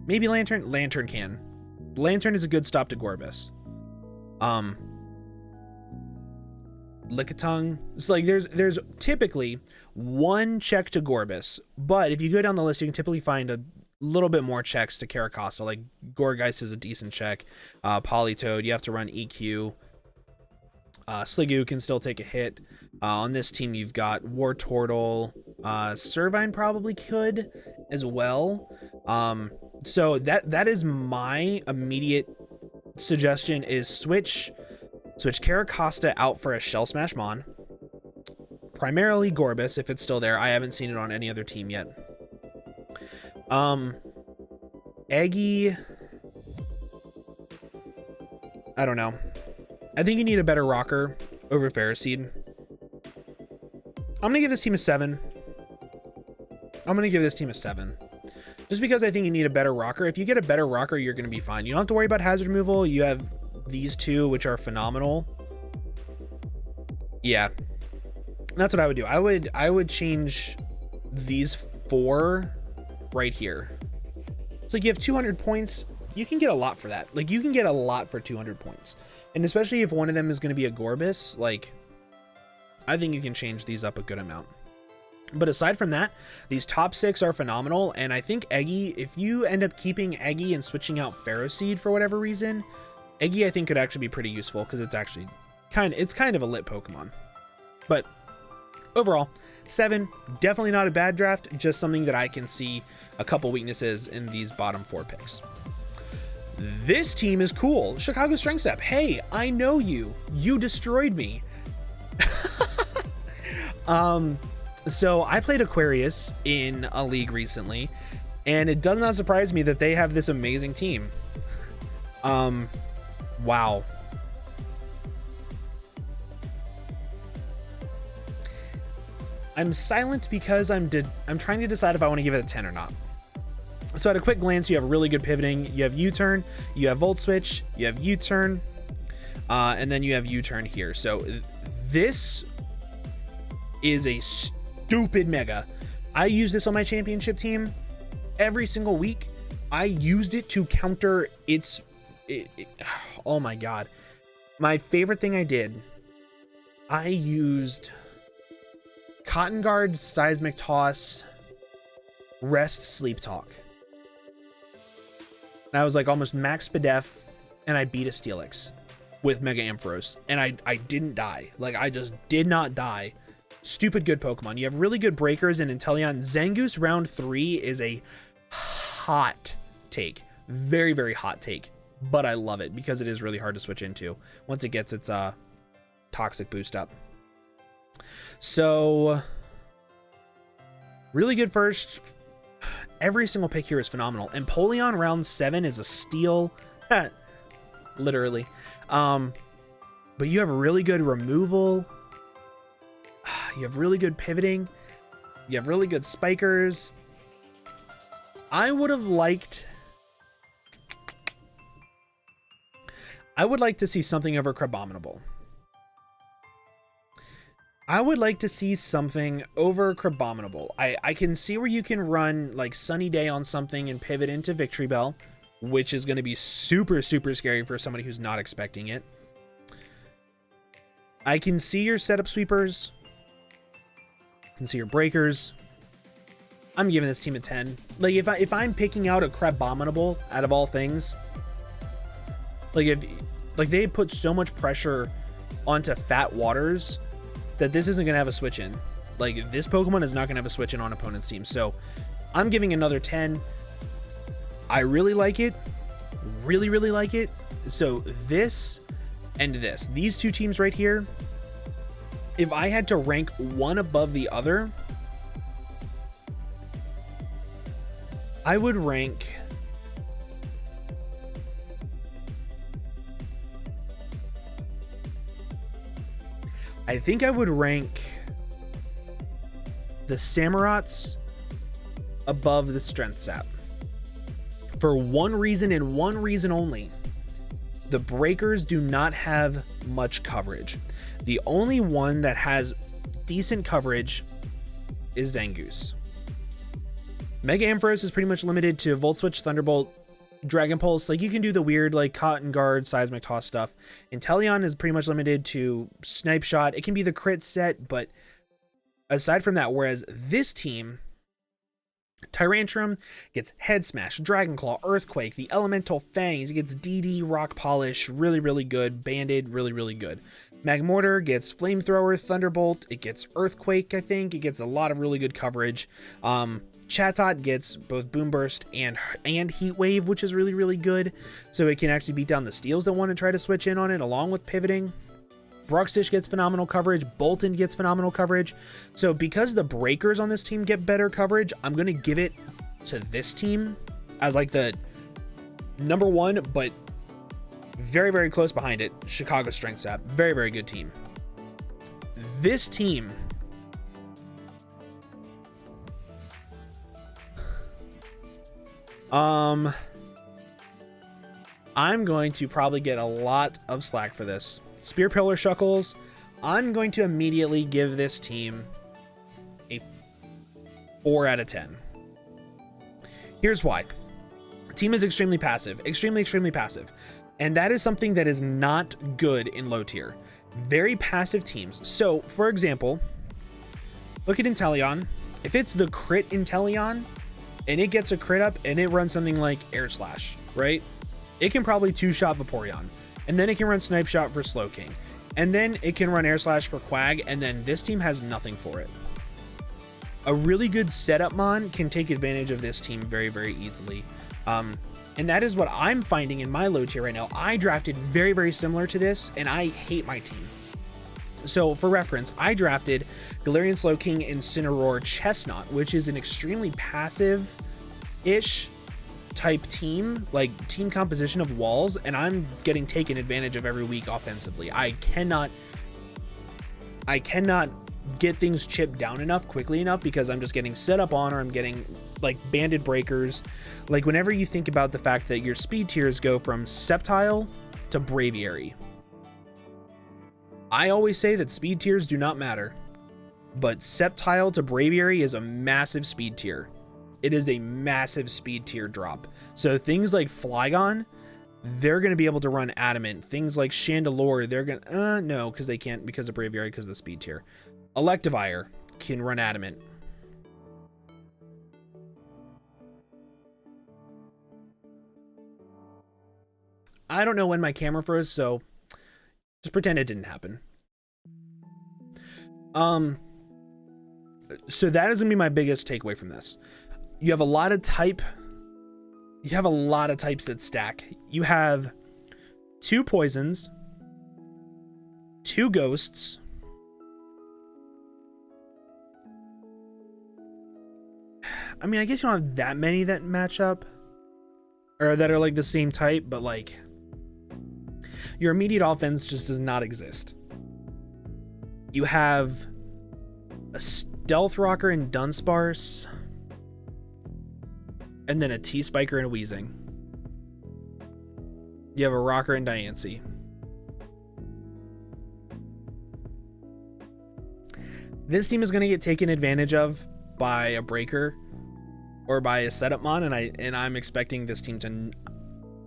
Maybe Lantern? Lantern can. Lantern is a good stop to Gorbis. Lickitung. It's like there's typically one check to Gorbis, but if you go down the list, you can typically find a little bit more checks to Caracosta. Like Gourgeist is a decent check. Politoed, you have to run EQ. Sliggoo can still take a hit. On this team, you've got Wartortle. Servine probably could as well. So that is my immediate suggestion is switch Switch Caracosta out for a Shell Smash Mon. Primarily Gorbis, if it's still there. I haven't seen it on any other team yet. Eggy. I don't know. I think you need a better rocker over Ferroseed. I'm going to give this team a 7. I'm going to give this team a 7. Just because I think you need a better rocker. If you get a better rocker, you're going to be fine. You don't have to worry about hazard removal. You have these two, which are phenomenal. Yeah. That's what I would do. I would change these 4 right here. It's like you have 200 points. You can get a lot for that. Like, you can get a lot for 200 points. And especially if one of them is going to be a Gorbis, like, I think you can change these up a good amount. But aside from that, these top 6 are phenomenal. And I think Eggy, if you end up keeping Eggy and switching out Ferroseed for whatever reason, Eggy I think could actually be pretty useful because it's actually kind of a lit Pokemon. But overall, 7, definitely not a bad draft, just something that I can see a couple weaknesses in these bottom 4 picks. This team is cool. Chicago Strength Sap. Hey, I know you. You destroyed me. So I played Aquarius in a league recently, and it does not surprise me that they have this amazing team. Wow. I'm silent because I'm trying to decide if I want to give it a 10 or not. So at a quick glance, you have really good pivoting. You have U-turn, you have Volt Switch, you have U-turn, and then you have U-turn here. So this is a stupid mega. I use this on my championship team every single week. I used it to counter its... oh my god. My favorite thing I did, I used Cotton Guard, Seismic Toss, Rest, Sleep Talk. And I was like almost max Spadef, and I beat a Steelix with Mega Ampharos, and I didn't die. Like, I just did not die. Stupid good Pokemon. You have really good breakers in Inteleon. Zangoose round 3 is a hot take. Very, very hot take. But I love it because it is really hard to switch into once it gets its toxic boost up. So, really good first. Every single pick here is phenomenal. And Empoleon round 7 is a steal. Literally. But you have really good removal. You have really good pivoting. You have really good spikers. I would like to see something over Crabominable. I would like to see something over Crabominable. I can see where you can run like Sunny Day on something and pivot into Victory Bell, which is going to be super, super scary for somebody who's not expecting it. I can see your setup sweepers. I can see your breakers. I'm giving this team a 10. Like, if I'm picking out a Crabominable out of all things, like they put so much pressure onto Fat Waters that this isn't going to have a switch in. Like, this Pokemon is not going to have a switch in on opponent's team. So I'm giving another 10. I really like it. Really, really like it. So this and this, these two teams right here, if I had to rank one above the other, I would rank I think I would rank the Samarats above the Strength Sap. For one reason and one reason only. The breakers do not have much coverage. The only one that has decent coverage is Zangoose. Mega Ampharos is pretty much limited to Volt Switch, Thunderbolt, Dragon Pulse. Like, you can do the weird like Cotton Guard, Seismic Toss stuff. Inteleon is pretty much limited to Snipe Shot. It can be the crit set, but aside from that, whereas this team, Tyrantrum gets Head Smash, Dragon Claw, Earthquake, the Elemental Fangs, it gets DD, Rock Polish, really, really good. Banded, really, really good. Magmortar gets Flamethrower, Thunderbolt, it gets Earthquake, I think. It gets a lot of really good coverage. Chatot gets both Boom Burst and Heat Wave, which is really, really good. So it can actually beat down the Steels that want to try to switch in on it, along with pivoting. Bruxish gets phenomenal coverage. Bolton gets phenomenal coverage. So because the breakers on this team get better coverage, I'm going to give it to this team as like the number one, but very, very close behind it. Chicago Strength Sap. Very, very good team. This team, I'm going to probably get a lot of slack for this. Spear Pillar Shuckles, I'm going to immediately give this team a 4 out of 10. Here's why. The team is extremely passive, extremely passive. And that is something that is not good in low tier. Very passive teams. So, for example, look at Inteleon. If it's the crit Inteleon and it gets a crit up and it runs something like Air Slash, right? It can probably 2-shot Vaporeon. And then it can run Snipe Shot for Slowking. And then it can run Air Slash for Quag. And then this team has nothing for it. A really good setup mon can take advantage of this team very, very easily. And that is what I'm finding in my low tier right now. I drafted very, very similar to this, and I hate my team. So for reference, I drafted Galarian Slowking, Incineroar, Chestnut, which is an extremely passive-ish type team, like team composition of walls, and I'm getting taken advantage of every week offensively. I cannot get things chipped down enough quickly enough because I'm just getting set up on, or I'm getting like banded breakers. Like whenever you think about the fact that your speed tiers go from Sceptile to Braviary, I always say that speed tiers do not matter, but Sceptile to Braviary is a massive speed tier. It is a massive speed tier drop. So things like Flygon, they're going to be able to run Adamant. Things like Chandelure, they're going to, no, because they can't because of Braviary, because of the speed tier. Electivire can run Adamant. I don't know when my camera froze, so just pretend it didn't happen. So that is gonna be my biggest takeaway from this. You have a lot of types that stack. You have 2 poisons, 2 ghosts, I mean, I guess you don't have that many that match up or that are like the same type, but like your immediate offense just does not exist. You have a Stealth Rocker and Dunsparce, and then a T-Spiker and a Weezing. You have a Rocker and Diancie. This team is going to get taken advantage of by a breaker or by a setup mon, and I'm expecting this team to,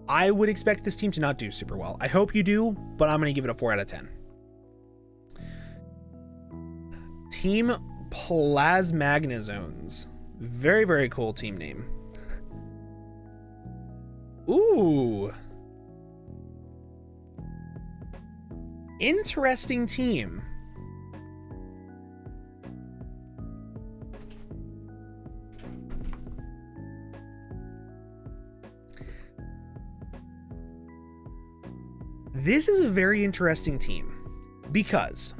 I would expect this team to not do super well. I hope you do, but I'm going to give it a 4 out of 10. Team Plasmagnazones. Very, very cool team name. Ooh. Interesting team. This is a very interesting team because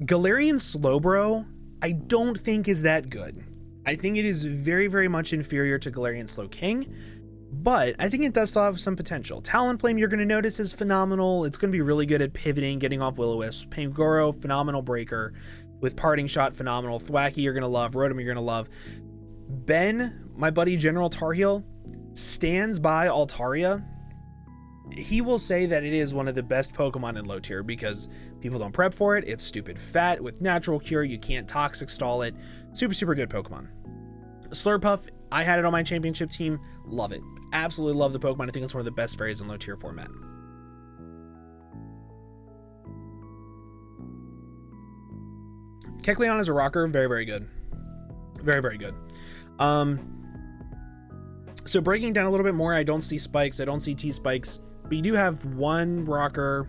Galarian Slowbro, I don't think is that good. I think it is very, very much inferior to Galarian Slowking, but I think it does still have some potential. Talonflame, you're going to notice, is phenomenal. It's going to be really good at pivoting, getting off Will-O-Wisp. Pangoro, phenomenal breaker. With Parting Shot, phenomenal. Thwackey, you're going to love. Rotom, you're going to love. Ben, my buddy General Tarheel, stands by Altaria. He will say that it is one of the best Pokemon in low tier because people don't prep for it. It's stupid fat with natural cure. You can't toxic stall it. Super, super good Pokemon. Slurpuff, I had it on my championship team. Love it. Absolutely love the Pokemon. I think it's one of the best fairies in low tier format. Kecleon is a rocker. Very, very good. Very, very good. So breaking down a little bit more, I don't see spikes. I don't see T-spikes. But you do have 1 rocker,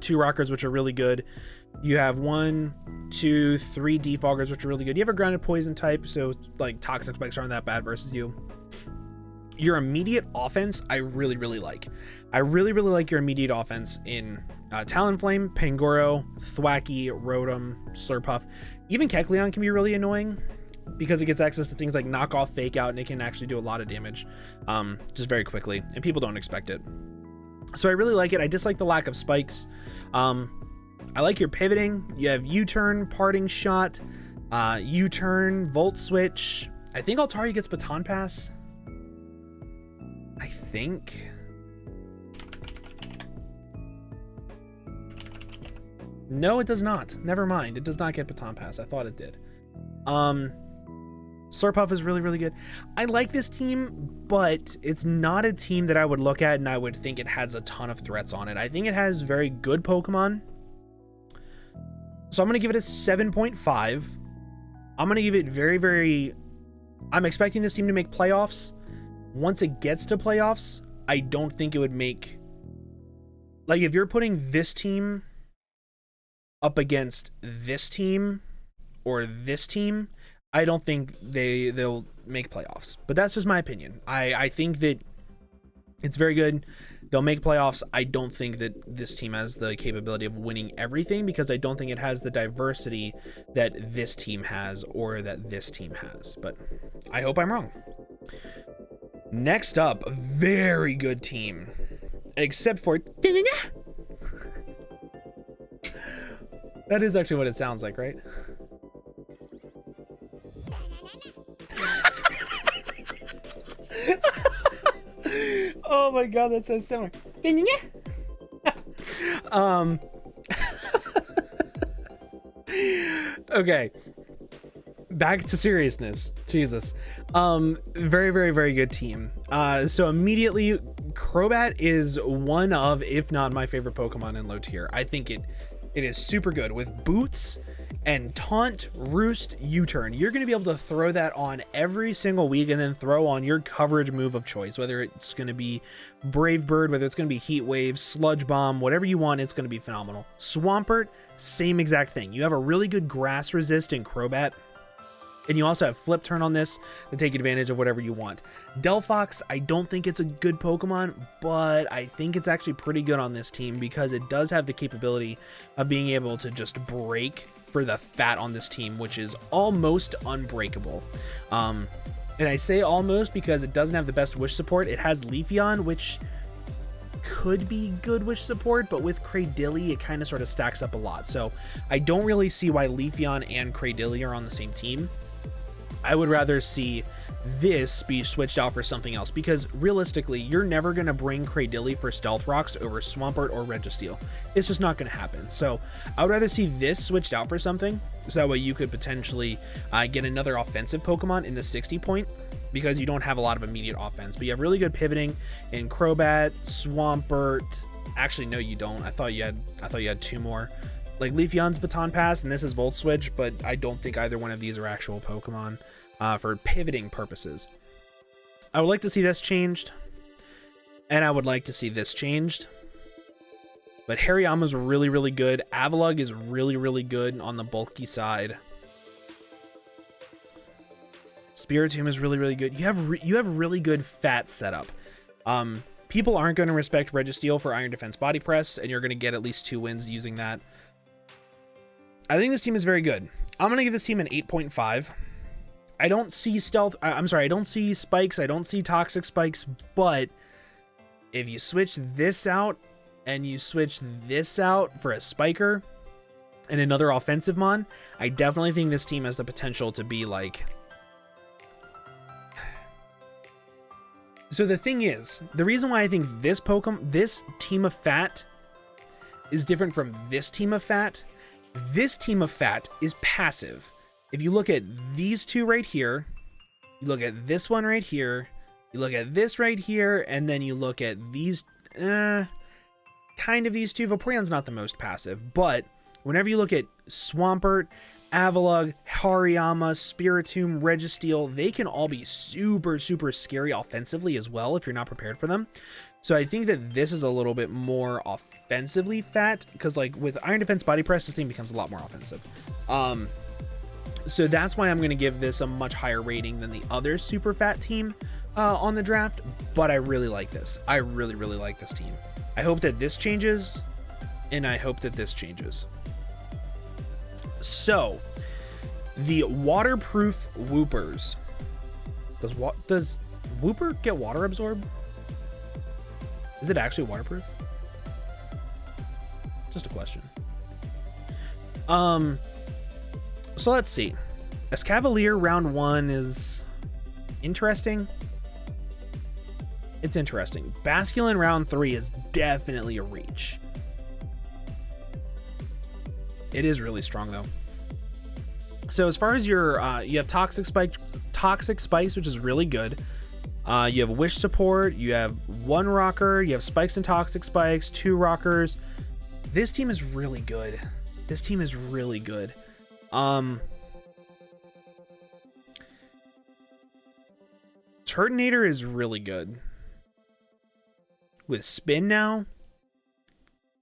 2 rockers, which are really good. You have 1, 2, 3 defoggers, which are really good. You have a grounded poison type, so like toxic spikes aren't that bad versus you. your immediate offense, I really like. I really like your immediate offense in Talonflame, Pangoro, Thwacky, Rotom, Slurpuff. Even Kecleon can be really annoying because it gets access to things like Knock Off, Fake Out, and it can actually do a lot of damage just very quickly, and people don't expect it. So I really like it. I dislike the lack of spikes. I like your pivoting. You have U-turn, Parting Shot, U-turn, Volt Switch. I think Altaria gets Baton Pass. I think. No, it does not. Never mind. It does not get Baton Pass. I thought it did. Slurpuff is really good. I like this team, but it's not a team that I would look at and I would think it has a ton of threats on it. I think it has very good Pokemon. So I'm going to give it a 7.5. I'm going to give it very... I'm expecting this team to make playoffs. Once it gets to playoffs, I don't think it would make... Like, if you're putting this team up against this team or this team, I don't think they'll make playoffs. But that's just my opinion. I think that it's very good. They'll make playoffs. I don't think that this team has the capability of winning everything because I don't think it has the diversity that this team has or that this team has. But I hope I'm wrong. Next up, a very good team. Except for... That is actually what it sounds like, right? Oh my god, that's so similar. Okay. Back to seriousness. Jesus. Very good team. So immediately, Crobat is one of, if not my favorite Pokemon in low tier. I think it is super good with Boots and Taunt, Roost, U-turn. You're going to be able to throw that on every single week and then throw on your coverage move of choice, whether it's going to be Brave Bird, whether it's going to be Heat Wave, Sludge Bomb, whatever you want, it's going to be phenomenal. Swampert, same exact thing. You have a really good grass resist in Crobat, and you also have Flip Turn on this to take advantage of whatever you want. Delphox, I don't think it's a good Pokemon, but I think it's actually pretty good on this team because it does have the capability of being able to just break for the fat on this team, which is almost unbreakable. And I say almost because it doesn't have the best Wish support. It has Leafeon, which could be good Wish support, but with Cradilly, it kind of sort of stacks up a lot. So I don't really see why Leafeon and Cradilly are on the same team. I would rather see this be switched out for something else because realistically, you're never going to bring Cradilly for Stealth Rocks over Swampert or Registeel. It's just not going to happen. So I would rather see this switched out for something so that way you could potentially get another offensive Pokemon in the 60 point because you don't have a lot of immediate offense, but you have really good pivoting in Crobat, Swampert. Actually, no, you don't. I thought you had two more. Like Leafeon's Baton Pass and this is Volt Switch, but I don't think either one of these are actual Pokemon for pivoting purposes. I would like to see this changed, and I would like to see this changed. But Hariyama's really good. Avalugg is really good on the bulky side. Spiritomb is really good. You have really good fat setup. People aren't going to respect Registeel for Iron Defense Body Press, and you're going to get at least 2 wins using that. I think this team is very good. I'm going to give this team an 8.5. I don't see I don't see spikes. I don't see toxic spikes, but if you switch this out and you switch this out for a spiker and another offensive mon, I definitely think this team has the potential to be like... So the thing is, the reason why I think this team of fat is different from this team of fat, this team of fat is passive. If you look at these two right here, you look at this one right here, you look at this right here, and then you look at these, kind of these two. Vaporeon's not the most passive, but whenever you look at Swampert, Avalugg, Hariyama, Spiritomb, Registeel, they can all be super scary offensively as well if you're not prepared for them. So I think that this is a little bit more offensively fat because like with Iron Defense Body Press, this thing becomes a lot more offensive. So that's why I'm going to give this a much higher rating than the other super fat team on the draft, but I really like this. I really, really like this team. I hope that this changes, and I hope that this changes. So, the waterproof Whoopers. Does Whooper get water absorbed? Is it actually waterproof? Just a question. So let's see. Escavalier round 1 is interesting. It's interesting. Basculin round 3 is definitely a reach. It is really strong though. So as far as your, you have Toxic Spikes, which is really good. You have Wish support. You have 1 rocker. You have Spikes and Toxic Spikes, 2 rockers. This team is really good. This team is really good. Turtonator is really good. With Spin now,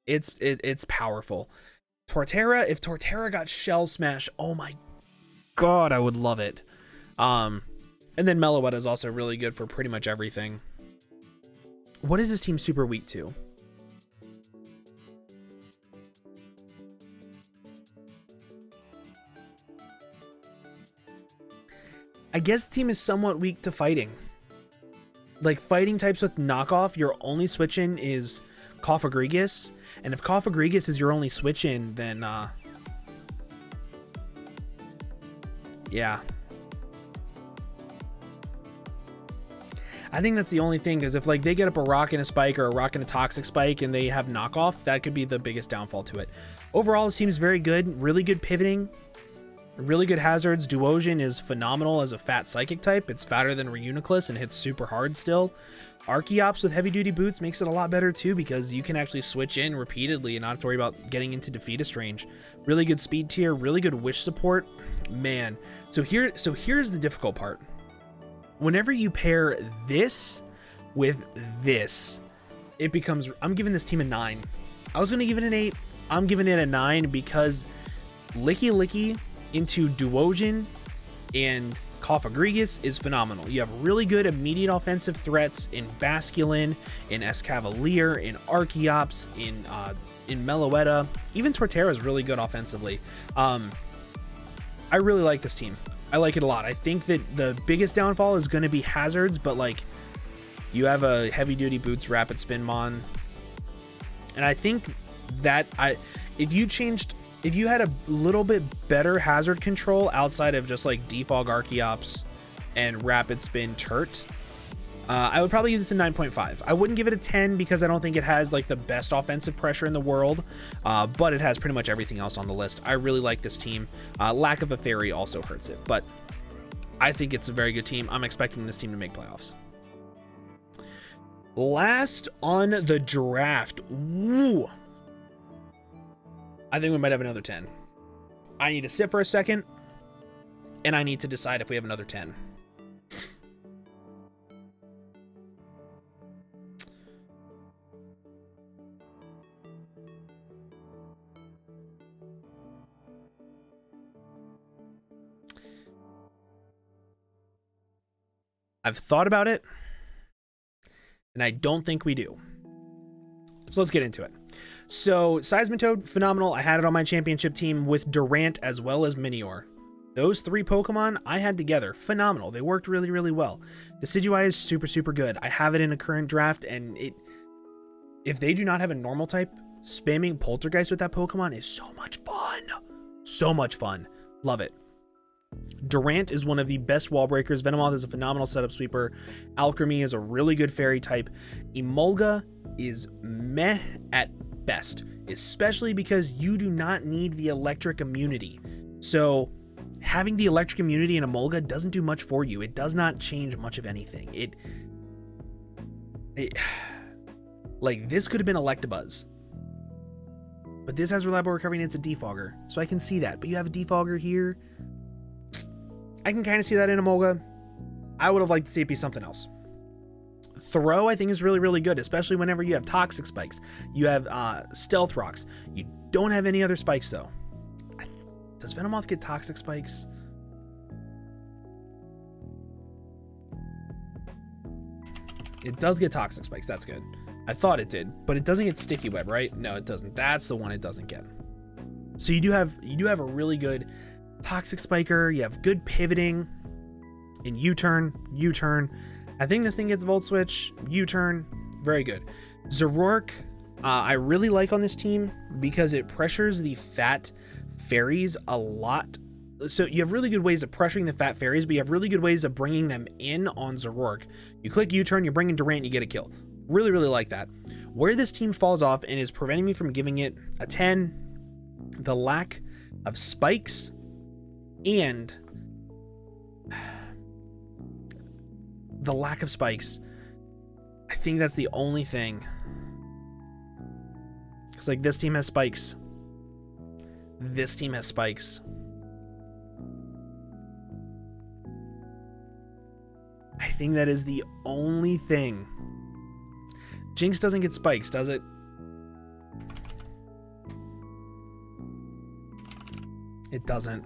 it's powerful. Torterra, if Torterra got Shell Smash, oh my god, I would love it. And then Meloetta is also really good for pretty much everything. What is this team super weak to? I guess the team is somewhat weak to fighting. Like fighting types with knockoff, your only switch in is Cofagrigus, and if Cofagrigus is your only switch in, then yeah. I think that's the only thing, because if like they get up a rock and a spike or a rock and a toxic spike and they have knockoff, that could be the biggest downfall to it. Overall, this team is very good, really good pivoting, really good hazards. Duosion is phenomenal as a fat psychic type. It's fatter than Reuniclus and hits super hard still. Archeops with heavy duty boots makes it a lot better too, because you can actually switch in repeatedly and not have to worry about getting into defeatist range. Really good speed tier, really good wish support. Man, so here's the difficult part. Whenever you pair this with this, it becomes, I'm giving this team a 9. I was going to give it an 8. I'm giving it a 9 because Licky Licky into Duosion and Cofagrigus is phenomenal. You have really good immediate offensive threats in Basculin, in Escavalier, in Archeops, in Meloetta. Even Torterra is really good offensively. I really like this team. I like it a lot. I think that the biggest downfall is going to be hazards, but like you have a heavy duty boots rapid spin mon, and I think that if you had a little bit better hazard control outside of just like defog Archeops and rapid spin Turt, I would probably give this a 9.5. I wouldn't give it a 10 because I don't think it has like the best offensive pressure in the world, but it has pretty much everything else on the list. I really like this team. Lack of a fairy also hurts it, but I think it's a very good team. I'm expecting this team to make playoffs. Last on the draft. Ooh. I think we might have another 10. I need to sit for a second, and I need to decide if we have another 10. I've thought about it, and I don't think we do. So let's get into it. So Seismitoad, phenomenal. I had it on my championship team with Durant as well as Minior. Those 3 Pokemon I had together, phenomenal. They worked really, really well. Decidueye is super, super good. I have it in a current draft, and if they do not have a normal type, spamming Poltergeist with that Pokemon is so much fun. So much fun. Love it. Durant is one of the best wall breakers. Venomoth is a phenomenal setup sweeper. Alchemy is a really good fairy type. Emolga is meh at best, especially because you do not need the electric immunity. So having the electric immunity in Emolga doesn't do much for you. It does not change much of anything. Like this could have been Electabuzz, but this has reliable recovery and it's a defogger, so I can see that. But you have a defogger here. I can kind of see that in Emolga. I would have liked to see it be something else. Throw, I think, is really, really good, especially whenever you have Toxic Spikes. You have Stealth Rocks. You don't have any other spikes, though. Does Venomoth get Toxic Spikes? It does get toxic spikes. That's good. I thought it did, but it doesn't get sticky web, right? No, it doesn't. That's the one it doesn't get. So you do have a really good toxic spiker. You have good pivoting in U-turn. I think this thing gets volt switch, U-turn, very good. Zoroark, I really like on this team because it pressures the fat fairies a lot. So you have really good ways of pressuring the fat fairies, but you have really good ways of bringing them in on Zoroark. You click U-turn, you bring in Durant, you get a kill. Really, really like that. Where this team falls off and is preventing me from giving it a 10, the lack of spikes and the lack of spikes. I think that's the only thing. Because like this team has spikes. This team has spikes. I think that is the only thing. Jinx doesn't get spikes, does it? It doesn't.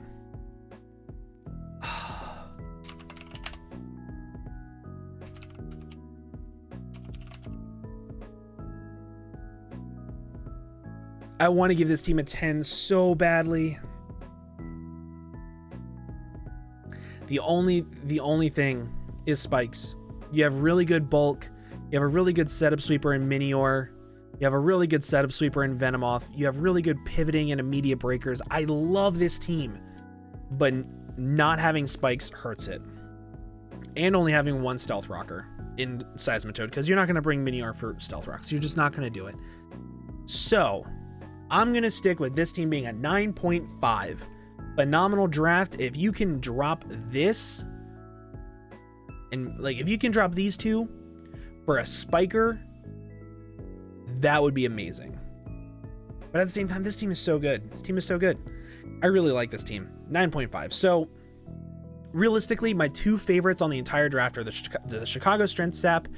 I want to give this team a 10 so badly. The only thing is spikes. You have really good bulk. You have a really good setup sweeper in Minior. You have a really good setup sweeper in Venomoth. You have really good pivoting and immediate breakers. I love this team, but not having spikes hurts it. And only having one stealth rocker in Seismitoad, because you're not going to bring Minior for stealth rocks. You're just not going to do it. So I'm going to stick with this team being a 9.5. Phenomenal draft. If you can drop this, and like if you can drop these two for a spiker, that would be amazing. But at the same time, this team is so good. This team is so good. I really like this team. 9.5. So realistically, my two favorites on the entire draft are the Chicago Strength Sap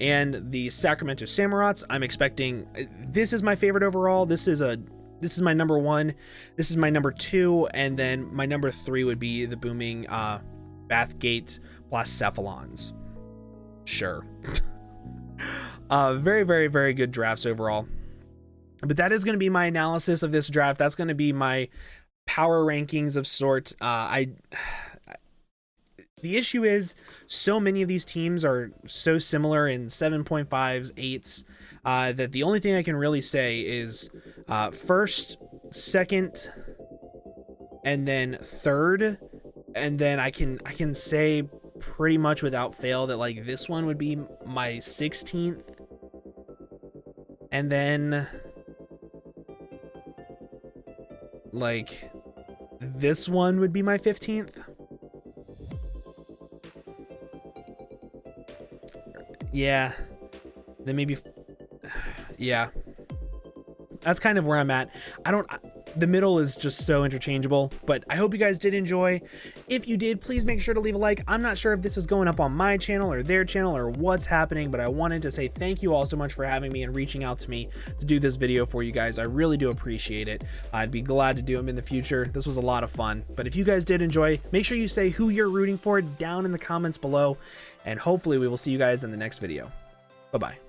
and the Sacramento Samarats. I'm expecting, this is my favorite overall. This is my number one. This is my number two. And then my number three would be the booming Bathgate Blacephalons. Sure. Very, very, very good drafts overall. But that is going to be my analysis of this draft. That's going to be my power rankings of sort. The issue is so many of these teams are so similar in 7.5s, 8s, that the only thing I can really say is first, second, and then third. And then I can say pretty much without fail that like this one would be my 16th. And then like this one would be my 15th. Yeah. Then maybe, yeah. That's kind of where I'm at. The middle is just so interchangeable, but I hope you guys did enjoy. If you did, please make sure to leave a like. I'm not sure if this was going up on my channel or their channel or what's happening, but I wanted to say thank you all so much for having me and reaching out to me to do this video for you guys. I really do appreciate it. I'd be glad to do them in the future. This was a lot of fun, but if you guys did enjoy, make sure you say who you're rooting for down in the comments below, and hopefully we will see you guys in the next video. Bye-bye.